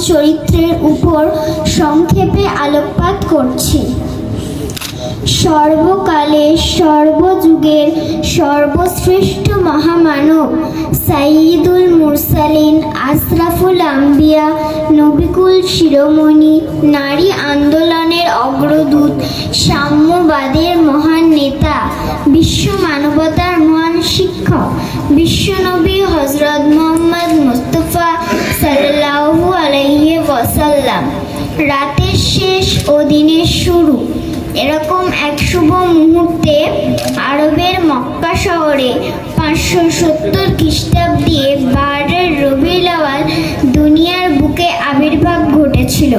চরিত্রের উপর সংক্ষেপে আলোকপাত করছি। সর্বকালের সর্বযুগের সর্বশ্রেষ্ঠ মহামানব সাইয়্যিদুল মুরসালিন আশরাফুল আম্বিয়া নবিকুল শিরোমণি নারী আন্দোলনের অগ্রদূত সাম্যবাদের মহান নেতা বিশ্ব মানবতার মহান শিক্ষক বিশ্বনবী হযরত মুহাম্মদ মুস্তাফা সাল্লাল্লাহু আলাইহি ওয়াসাল্লাম। রাতের শেষ ও দিনের শুরু এরকম এক শুভ মুহূর্তে আরবের মক্কা শহরে 570 খ্রিস্টাব্দে 12 রবিউল আউয়াল দুনিয়ার বুকে আবির্ভাব ঘটেছিল।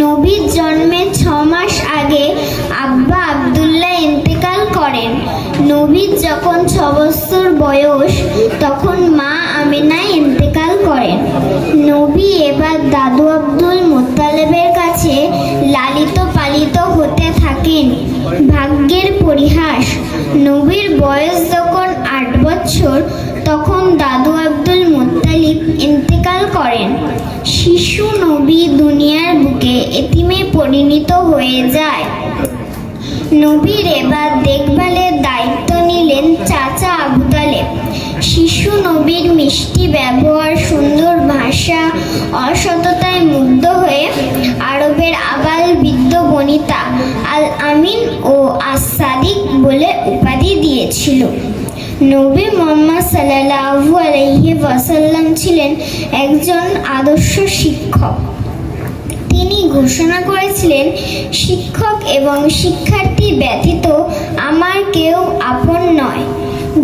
নবীর জন্মের 6 মাস আগে আব্বা আব্দুল্লাহ ইন্তেকাল করেন। নবীর যখন 6 বছর বয়স তখন মা আমিনা ইন্তেকাল করেন। নবী এবার দাদু আব্দুল মুত্তালিবের কাছে লালিত পালিত হতে থাকেন। ভাগ্যের পরিহাস, নবীর বয়স যখন 8 বছর তখন দাদু আব্দুল মুত্তালিব ইন্তেকাল করেন। শিশু নবী দুনিয়ার বুকে এতিমে পরিণত হয়ে যায়। নবীর এবার দেখভালের দায়িত্ব নিলেন চাচা আবু তালেব। শিশু নবীর মিষ্টি ব্যবহার, সুন্দর ভাষা, অসততায় মুগ্ধ হয়ে আরবের আবাল বৃদ্ধ বনিতা আল আমিন ও আস-সাদিক বলে উপাধি দিয়েছিল। নবী মুহাম্মদ সাল্লাল্লাহু আলাইহি ওয়াসাল্লাম ছিলেন একজন আদর্শ শিক্ষক। তিনি ঘোষণা করেছিলেন, শিক্ষক এবং শিক্ষার্থী ব্যতীত আমার কেউ আপন নয়।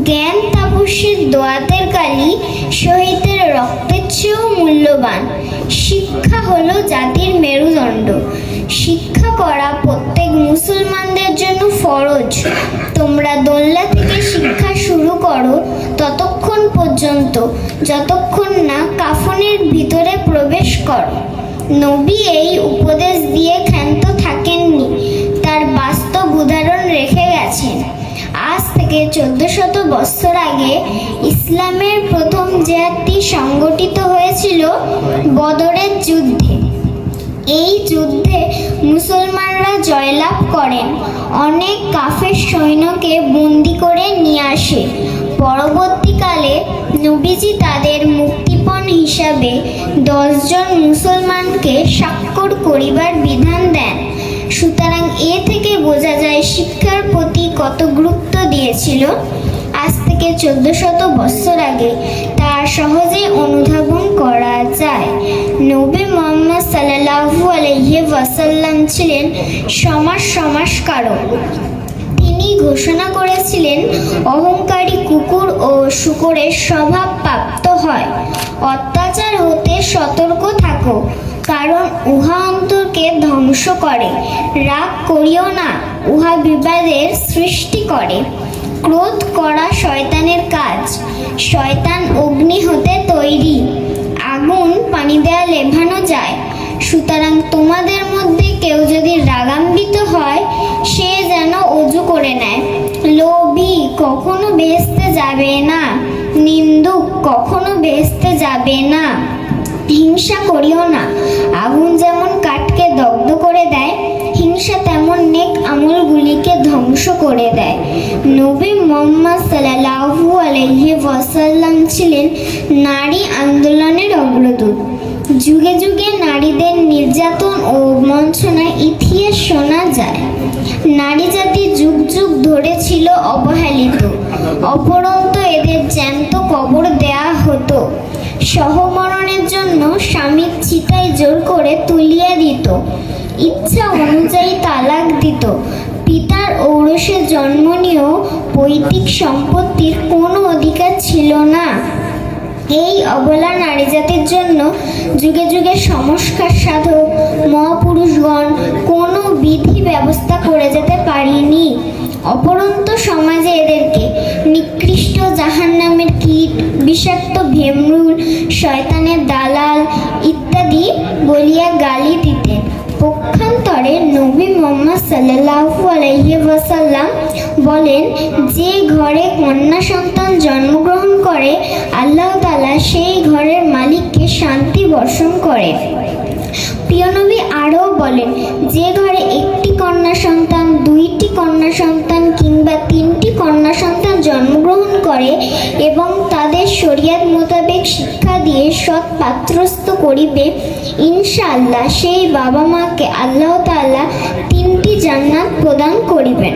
জ্ঞান তাপস্যের দোয়াতের কালি, শহীদের রক্তের চেয়েও মূল্যবান। শিক্ষা হলো জাতির মেরুদণ্ড। শিক্ষা করা প্রত্যেক মুসলমানদের জন্য ফরজ। তোমরা দোলনা থেকে শিক্ষা শুরু করো ততক্ষণ পর্যন্ত যতক্ষণ না কাফনের ভিতরে প্রবেশ করো। নবী এই উপদেশ দিয়ে ক্ষান্ত থাকেননি, তার বাস্তব উদাহরণ রেখে গেছেন। আজ থেকে 1400 বছর আগে ইসলামের প্রথম জিহাদটি সংগঠিত হয়েছিল বদরের যুদ্ধে। এই যুদ্ধে মুসলমানরা জয়লাভ করেন, অনেক কাফের সৈন্যকে বন্দী করে নিয়ে আসে। পরবর্তীকালে নবীজি তাদের মুক্তিপণ হিসাবে 10 জন মুসলমানকে স্বাক্ষর করিবার বিধান দেন। সুতরাং এ থেকে বোঝা যায় শিক্ষার প্রতি কত গুরুত্ব দিয়েছিল। আজ থেকে 1400 বছর আগে তা সহজে অনুধাবন করা যায়। নবী মুহাম্মদ সাল্লাল্লাহু আলাইহি ওয়াসাল্লাম ছিলেন সমাজ সংস্কারক। তিনি ঘোষণা করেছিলেন, অহংকারী কুকুর ও শূকরের স্বভাব প্রাপ্ত হয়। অত্যাচার হতে সতর্ক থাকো, কারণ উহা অন্তরকে ধ্বংস করে। রাগ করিও না, উহা বিবাদের সৃষ্টি করে। ক্রোধ করা শয়তানের কাজ। শয়তান অগ্নি হতে তৈরি, আগুন পানি দেয়া লেভানো যায়। সুতরাং তোমাদের মধ্যে কেউ যদি রাগান্বিত হয় সে যেন ওযু করে নেয়। লোভী কখনো বেহেশতে যাবে না, নিন্দুক কখনো বেহেশতে যাবে না। হিংসা করিও না, আগুন যেমন কাঠকে দগ্ধ করে দেয়, হিংসা তেমন নেক আমলগুলিকে ধ্বংস করে দেয়। নবী মুহাম্মদ সাল্লাল্লাহু আলাইহি ওয়াসাল্লাম ছিলেন নারী আন্দোলনের অগ্রদূত। যুগে যুগে নারীদের নির্যাতন ও বঞ্চনার ইতিহাস শোনা যায়। নারী জাতি যুগ যুগ ধরে ছিল অবহেলিত, অপরন্তু এদের জ্যান্ত কবর দেয়া হতো। সহমরণের জন্য স্বামীর চিতায় জোর করে তুলিয়ে দিত, ইচ্ছা অনুযায়ী তালাক দিত। পিতার ঔরসে জন্ম নিয়েও পৈতৃক সম্পত্তির কোনো অধিকার ছিল না। এই অবলা নারী জাতির জন্য যুগে যুগে সংস্কার সাধক মহাপুরুষগণ কোনো বিধি ব্যবস্থা করে যেতে পারেনি। অপরন্তু সমাজে এদেরকে নিকৃষ্ট জাহান্নামের কীট, বিষাক্ত ভেমরুল, শয়তানের দালাল ইত্যাদি বলিয়া গালি দিতেন। পক্ষান্তরে নবী মুহাম্মদ সাল্লাল্লাহু আলাইহি ওয়াসাল্লাম বলেন, যে ঘরে কন্যা সন্তান জন্মগ্রহণ করে আল্লাহ তাআলা সেই ঘরের মালিককে শান্তি বর্ষণ করে। প্রিয় নবী আরও বলেন, যে ঘরে একটি কন্যা সন্তান, দুইটি কন্যা সন্তান কিংবা তিনটি কন্যা সন্তান জন্মগ্রহণ করে এবং তাদের শরিয়ত মোতাবেক শিক্ষা দিয়ে সৎ পাত্রস্থ করিবে, ইনশাআল্লাহ সেই বাবা মাকে আল্লাহ তাআলা 3টি জান্নাত প্রদান করিবেন।